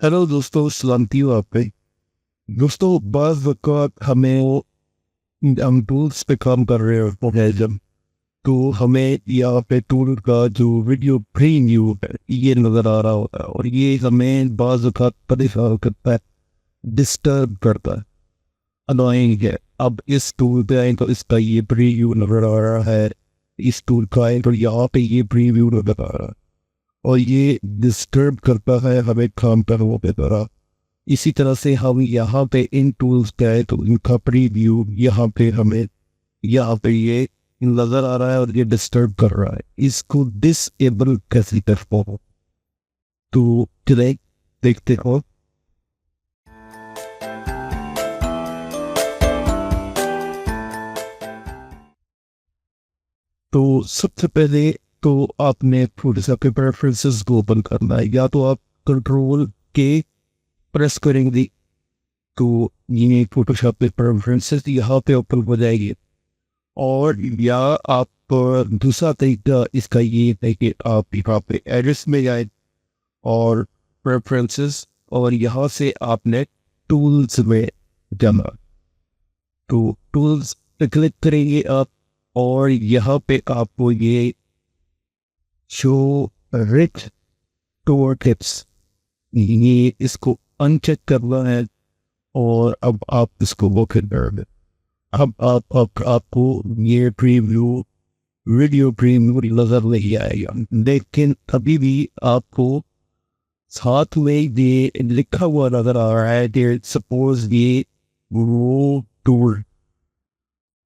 Hello दोस्तों, सलामती हो आप पे। दोस्तों, बाज़ वक़्त हम टूल्स पे काम कर रहे होते हैं जब, तो हमें यहाँ पे टूल का जो वीडियो प्रीव्यू है ये नज़र आ रहा होता है और ये हमें बाज़ वक़्त परेशान करता है, डिस्टर्ब करता है, अनोइंग है। अब इस टूल पे आए तो इसका ये प्रीव्यू नज़र आ रहा है, इस टूल का आए तो यहाँ पे ये प्रीव्यू नज़र आ रहा है और ये डिस्टर्ब करता है हमें काम करने पे तरह। इसी तरह से हम यहाँ पे इन टूल्स पे आए तो इनका प्रीव्यू यहाँ पे ये नजर आ रहा है और ये डिस्टर्ब कर रहा है। इसको डिसेबल कैसे कर पाओ, तो चले देखते हो। तो सबसे पहले तो आपने फोटोशॉप के प्रेफरेंसेस को ओपन करना है, या तो आप कंट्रोल के प्रेस करेंगे तो ये फोटोशॉप के प्रेफरेंसेस यहाँ पे ओपन हो जाएगी। और या आप दूसरा तरीका इसका ये है कि आप यहाँ पे एड्रेस में जाए और प्रेफरेंसेस और यहाँ से आपने टूल्स में जाना, तो टूल्स पे क्लिक करेंगे आप और यहाँ पे आपको ये शो रिच टूर टिप्स, ये इसको अनचेक करना है और अब आप इसको ओपन करेंगे। अब आपको ये प्रीव्यू वीडियो प्रीव्यू नजर नहीं आएगा, लेकिन अभी भी आपको साथ में ये लिखा हुआ नजर आ रहा है कि सपोज ये वो टूल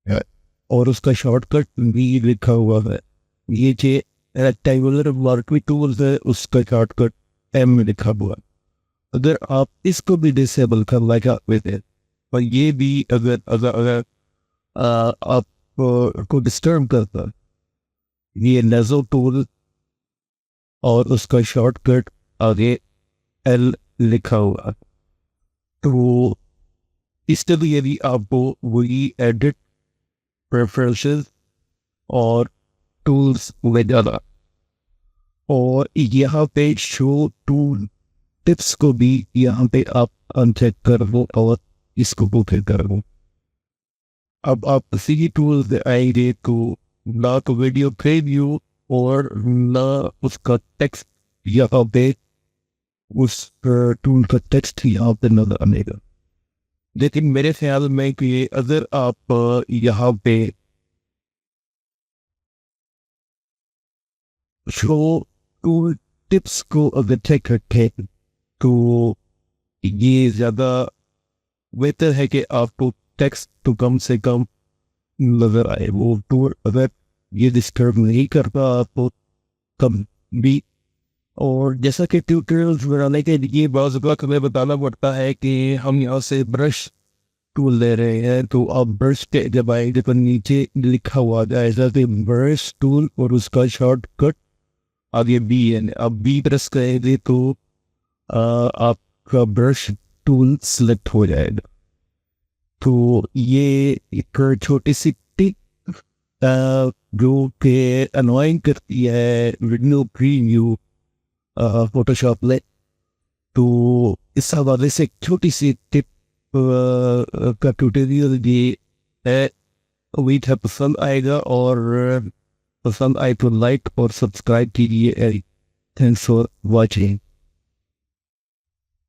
है और उसका शॉर्टकट भी लिखा हुआ है। ये जो रेक्टेंगुलर मार्केट टूल्स है उसका शॉर्टकट एम में लिखा हुआ है। अगर आप इसको भी डिसेबल करना चाहते थे और ये भी अगर अगर अगर आप को डिस्टर्ब करता है, ये लेजो टूल और उसका शॉर्टकट आगे एल लिखा हुआ, तो इसके लिए यदि आपको वही एडिट प्रेफरेंसेस और टूल्स में जाना और यहाँ पे शो टूल टिप्स को भी यहाँ पे आप अनचेक कर लो और इसको ओके कर लो। अब आप किसी भी टूल से आएंगे तो ना तो वीडियो प्रीव्यू और ना उसका टेक्स्ट यहाँ पे उस टूल का टेक्स्ट यहाँ पे नजर आएगा। लेकिन मेरे ख्याल में कि अगर आप यहाँ पे शो टूल टिप्स को अगर चेक रखें तो ये ज़्यादा बेहतर है कि आपको टेक्स्ट तो कम से कम नजर आए, वो टूल अगर ये डिस्टर्ब नहीं करता आपको कम भी। और जैसा कि ट्यूटोरियल्स बनाने के लिए बाज़ वक़्त हमें बताना पड़ता है कि हम यहाँ से ब्रश टूल ले रहे हैं, तो आप ब्रश के जब आएंगे तो नीचे लिखा हुआ जाएगा कि ब्रश टूल और उसका शॉर्टकट आगे बी है। अब बी प्रेस करेंगे तो आपका ब्रश टूल सेलेक्ट हो जाएगा। तो ये एक छोटी सी टिप जो कि अनोइंग करती है वीडियो प्रीव्यू फोटोशॉप में, तो इस हवाले से एक छोटी सी टिप का ट्यूटोरियल भी है। उम्मीद है पसंद आएगा और पसंद आए तो लाइक और सब्सक्राइब कीजिए। Thanks for watching.